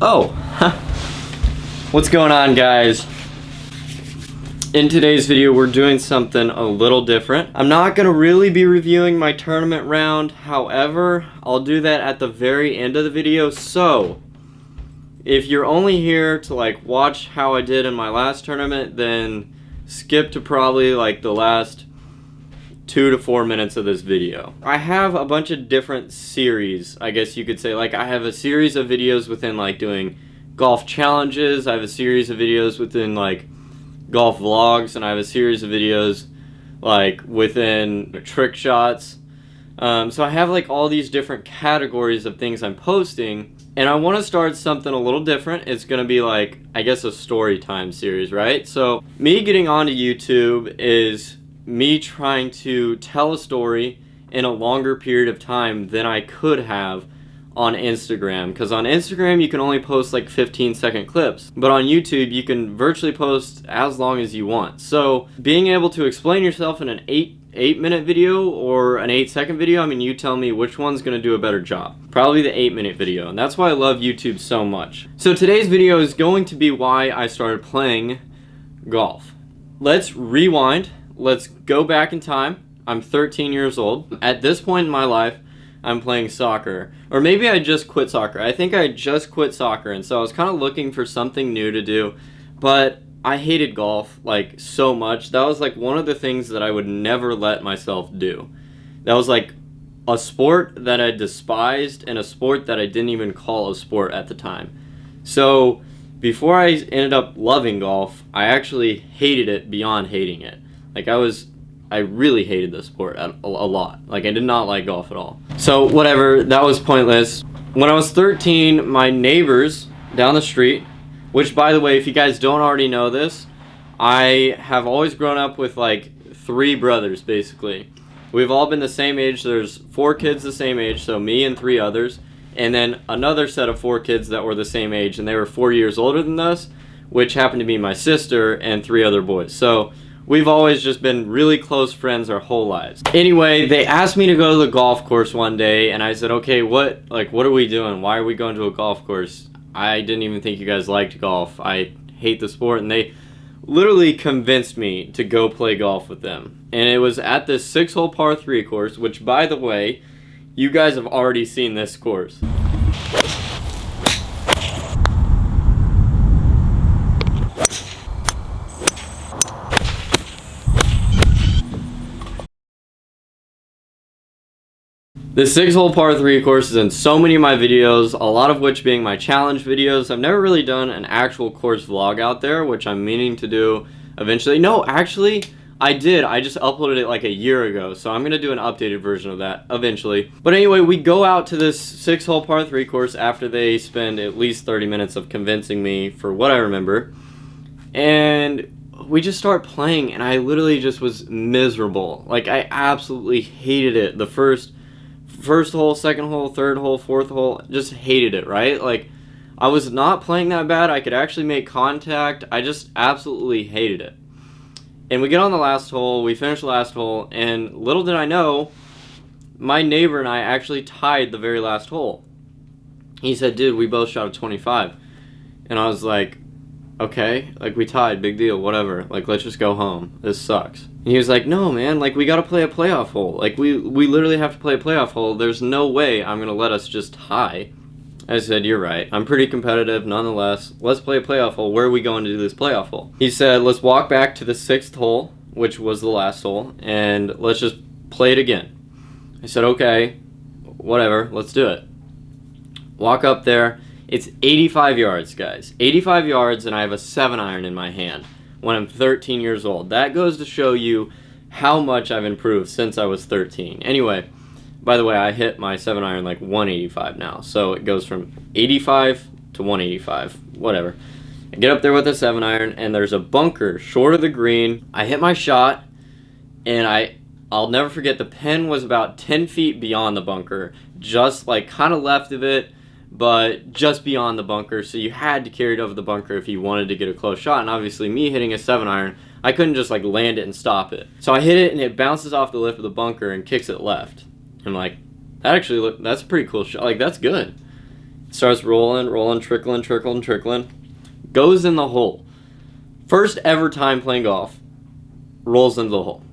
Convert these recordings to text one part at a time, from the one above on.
Oh, what's going on, guys? In today's video, we're doing something a little different. I'm not gonna really be reviewing my tournament round. However, I'll do that at the very end of the video. So, if you're only here to like watch how I did in my last tournament, then skip to probably like the last 2 to 4 minutes of this video. I have a bunch of different series, I guess you could say. Like, I have a series of videos within like doing golf challenges. I have a series of videos within like golf vlogs, and I have a series of videos like within trick shots. So I have like all these different categories of things I'm posting, and I want to start something a little different. It's going to be like, I guess, a story time series, right? So me getting onto YouTube is me trying to tell a story in a longer period of time than I could have on Instagram, because on Instagram you can only post like 15-second clips, but on YouTube you can virtually post as long as you want. So being able to explain yourself in an 8-minute video or an 8-second video, I mean, you tell me which one's going to do a better job. Probably the 8-minute video, and that's why I love YouTube so much. So today's video is going to be why I started playing golf. Let's rewind. Let's go back in time. I'm 13 years old. At this point in my life, I'm playing soccer. Or maybe I just quit soccer. I think I just quit soccer, and so I was kind of looking for something new to do. But I hated golf like so much. That was like one of the things that I would never let myself do. That was like a sport that I despised and a sport that I didn't even call a sport at the time. So before I ended up loving golf, I actually hated it beyond hating it. Like, I really hated this sport a lot. Like, I did not like golf at all. So, whatever, that was pointless. When I was 13, my neighbors down the street, which, by the way, if you guys don't already know this, I have always grown up with, like, 3 brothers, basically. We've all been the same age. There's 4 kids the same age, so me and 3 others. And then another set of 4 kids that were the same age, and they were 4 years older than us, which happened to be my sister and 3 other boys. So we've always just been really close friends our whole lives. Anyway, they asked me to go to the golf course one day, and I said, okay, what are we doing? Why are we going to a golf course? I didn't even think you guys liked golf. I hate the sport, and they literally convinced me to go play golf with them. And it was at this 6-hole par 3 course, which, by the way, you guys have already seen this course. The 6-hole par 3 course is in so many of my videos, a lot of which being my challenge videos. I've never really done an actual course vlog out there, which I'm meaning to do eventually. No, actually, I did. I just uploaded it like a year ago, so I'm going to do an updated version of that eventually. But anyway, we go out to this 6-hole par 3 course after they spend at least 30 minutes of convincing me for what I remember. And we just start playing, and I literally just was miserable. Like, I absolutely hated it. The first hole, second hole, third hole, fourth hole, just hated it, right? Like, I was not playing that bad. I could actually make contact. I just absolutely hated it. And we get on the last hole, we finish the last hole, and little did I know, my neighbor and I actually tied the very last hole. He said, dude, we both shot a 25. And I was like, okay, like, we tied, big deal, whatever. Like, let's just go home. This sucks. And he was like, no, man, like, we gotta play a playoff hole. Like, we literally have to play a playoff hole. There's no way I'm gonna let us just tie. I said, you're right. I'm pretty competitive, nonetheless. Let's play a playoff hole. Where are we going to do this playoff hole? He said, let's walk back to the 6th hole, which was the last hole, and let's just play it again. I said, okay, whatever, let's do it. Walk up there. It's 85 yards, guys. 85 yards, and I have a 7-iron in my hand when I'm 13 years old. That goes to show you how much I've improved since I was 13. Anyway, by the way, I hit my 7-iron like 185 now, so it goes from 85 to 185, whatever. I get up there with a 7-iron, and there's a bunker short of the green. I hit my shot, and I'll never forget, the pin was about 10 feet beyond the bunker, just like kind of left of it, but just beyond the bunker, so you had to carry it over the bunker if you wanted to get a close shot. And obviously, me hitting a 7-iron, I couldn't just like land it and stop it. So I hit it, and it bounces off the lip of the bunker and kicks it left. I'm like, that's a pretty cool shot. Like, that's good. Starts rolling, trickling. Goes in the hole. First ever time playing golf. Rolls into the hole.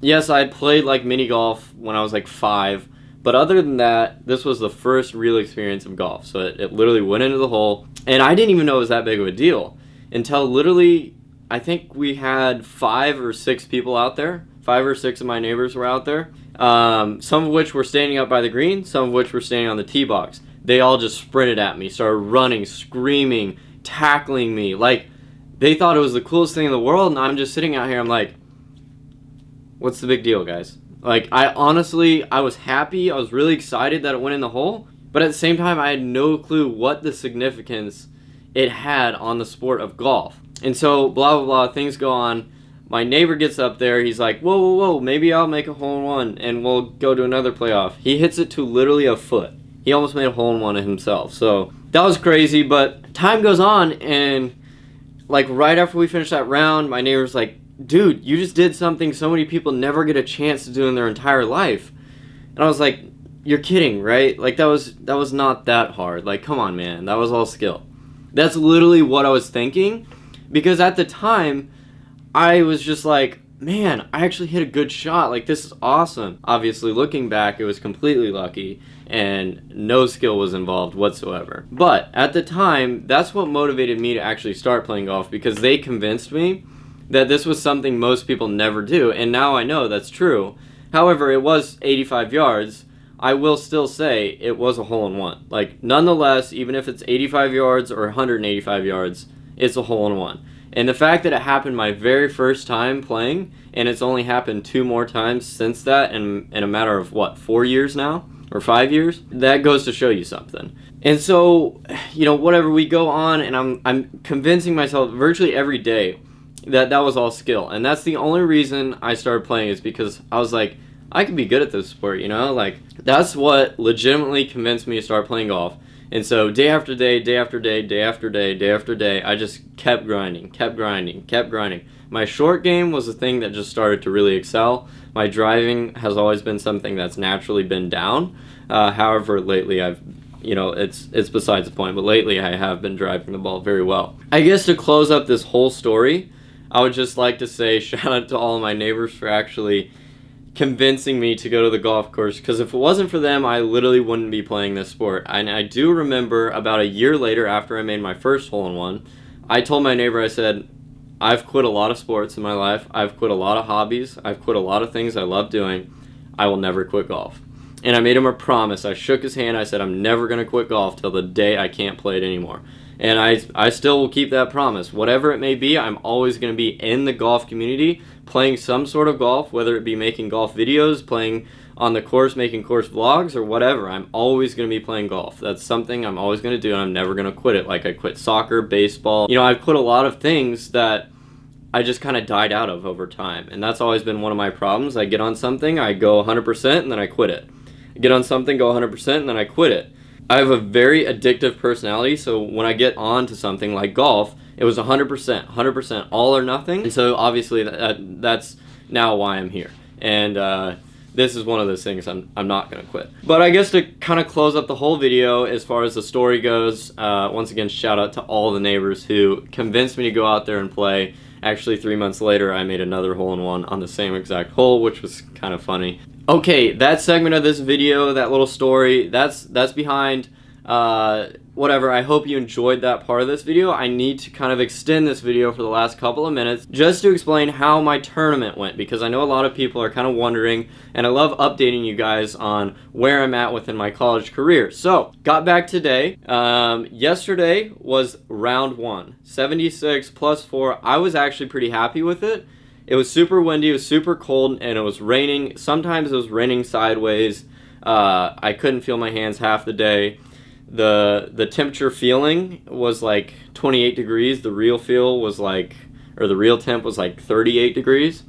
Yes, I had played like mini golf when I was like 5, but other than that, this was the first real experience of golf. So it literally went into the hole, and I didn't even know it was that big of a deal until literally, I think we had 5 or 6 people out there. 5 or 6 of my neighbors were out there. Some of which were standing up by the green, some of which were standing on the tee box. They all just sprinted at me, started running, screaming, tackling me. Like, they thought it was the coolest thing in the world, and I'm just sitting out here, I'm like, what's the big deal, guys? Like, I was happy, I was really excited that it went in the hole, but at the same time, I had no clue what the significance it had on the sport of golf. And so, blah, blah, blah, things go on. My neighbor gets up there, he's like, whoa, maybe I'll make a hole-in-one, and we'll go to another playoff. He hits it to literally a foot. He almost made a hole-in-one himself. So, that was crazy, but time goes on, and like right after we finished that round, my neighbor's like, dude, you just did something so many people never get a chance to do in their entire life. And I was like, you're kidding, right? Like, that was not that hard. Like, come on, man. That was all skill. That's literally what I was thinking, because at the time, I was just like, man, I actually hit a good shot. Like, this is awesome. Obviously, looking back, it was completely lucky, and no skill was involved whatsoever. But at the time, that's what motivated me to actually start playing golf, because they convinced me that this was something most people never do, and now I know that's true. However, it was 85 yards. I will still say it was a hole-in-one. Like, nonetheless, even if it's 85 yards or 185 yards, it's a hole-in-one. And the fact that it happened my very first time playing, and it's only happened 2 more times since that in a matter of, 4 years now? Or 5 years? That goes to show you something. And so, whatever, we go on, and I'm convincing myself virtually every day that was all skill. And that's the only reason I started playing, is because I was like, I could be good at this sport, Like, that's what legitimately convinced me to start playing golf. And so day after day, I just kept grinding. My short game was the thing that just started to really excel. My driving has always been something that's naturally been down. However, lately it's besides the point, but lately I have been driving the ball very well. I guess to close up this whole story, I would just like to say shout out to all of my neighbors for actually convincing me to go to the golf course, because if it wasn't for them, I literally wouldn't be playing this sport. And I do remember about a year later, after I made my first hole-in-one, I told my neighbor, I said, I've quit a lot of sports in my life, I've quit a lot of hobbies, I've quit a lot of things I love doing, I will never quit golf. And I made him a promise. I shook his hand, I said, I'm never going to quit golf till the day I can't play it anymore. And I still will keep that promise. Whatever it may be, I'm always going to be in the golf community, playing some sort of golf, whether it be making golf videos, playing on the course, making course vlogs, or whatever. I'm always going to be playing golf. That's something I'm always going to do, and I'm never going to quit it. Like, I quit soccer, baseball. I've quit a lot of things that I just kind of died out of over time. And that's always been one of my problems. I get on something, I go 100%, and then I quit it. I get on something, go 100%, and then I quit it. I have a very addictive personality, so when I get on to something like golf, it was 100%, all or nothing. And so obviously that's now why I'm here. And this is one of those things I'm not going to quit. But I guess to kind of close up the whole video as far as the story goes, once again, shout out to all the neighbors who convinced me to go out there and play. Actually, 3 months later, I made another hole-in-one on the same exact hole, which was kind of funny. Okay, that segment of this video, that little story, that's behind. Whatever, I hope you enjoyed that part of this video. I need to kind of extend this video for the last couple of minutes just to explain how my tournament went, because I know a lot of people are kind of wondering, and I love updating you guys on where I'm at within my college career. So, got back today. Yesterday was round 1, 76 plus 4. I was actually pretty happy with it. It was super windy, it was super cold, and it was raining. Sometimes it was raining sideways. I couldn't feel my hands half the day. The temperature feeling was like 28 degrees. The real feel was like, or the real temp was like 38 degrees.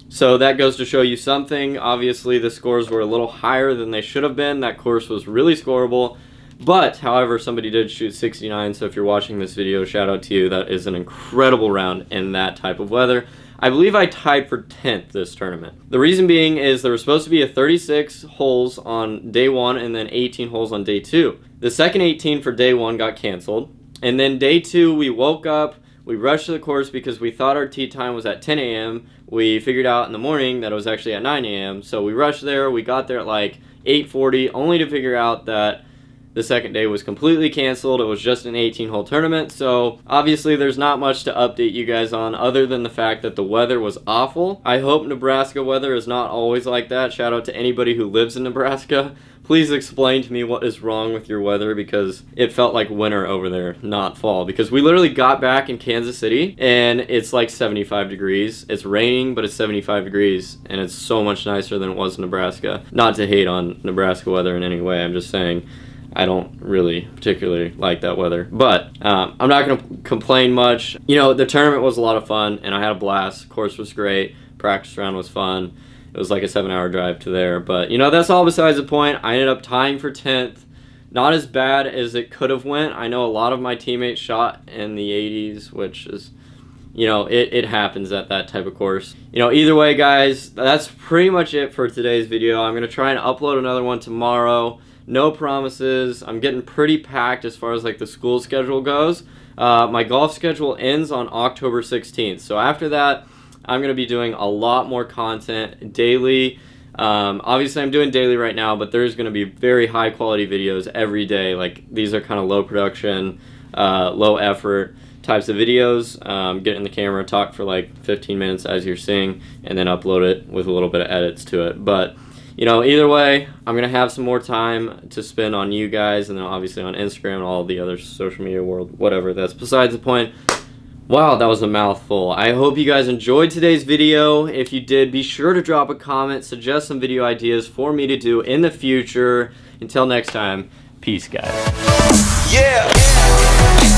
So that goes to show you something. Obviously, the scores were a little higher than they should have been. That course was really scoreable. But, however, somebody did shoot 69, so if you're watching this video, shout out to you. That is an incredible round in that type of weather. I believe I tied for 10th this tournament. The reason being is there was supposed to be a 36 holes on day 1 and then 18 holes on day 2. The second 18 for day 1 got canceled, and then day 2 we woke up, we rushed to the course because we thought our tee time was at 10 a.m. We figured out in the morning that it was actually at 9 a.m. So we rushed there, we got there at like 8:40, only to figure out that the second day was completely canceled. It was just an 18-hole tournament, so obviously there's not much to update you guys on other than the fact that the weather was awful. I hope Nebraska weather is not always like that. Shout out to anybody who lives in Nebraska. Please explain to me what is wrong with your weather, because it felt like winter over there, not fall. Because we literally got back in Kansas City and it's like 75 degrees. It's raining, but it's 75 degrees, and it's so much nicer than it was in Nebraska. Not to hate on Nebraska weather in any way, I'm just saying I don't really particularly like that weather. But I'm not going to complain much. You know, the tournament was a lot of fun, and I had a blast. Course was great. Practice round was fun. It was like a 7-hour drive to there. But, you know, that's all besides the point. I ended up tying for 10th. Not as bad as it could have went. I know a lot of my teammates shot in the 80s, which is, you know, it happens at that type of course. You know, either way, guys, that's pretty much it for today's video. I'm going to try and upload another one tomorrow. No promises. I'm getting pretty packed as far as like the school schedule goes. My golf schedule ends on October 16th. So after that, I'm going to be doing a lot more content daily. Obviously, I'm doing daily right now, but there's going to be very high quality videos every day. Like, these are kind of low production, low effort types of videos. Get in the camera, talk for like 15 minutes as you're seeing, and then upload it with a little bit of edits to it. But you know, either way, I'm going to have some more time to spend on you guys, and then obviously on Instagram and all the other social media world, whatever. That's besides the point. Wow, that was a mouthful. I hope you guys enjoyed today's video. If you did, be sure to drop a comment, suggest some video ideas for me to do in the future. Until next time, peace, guys. Yeah.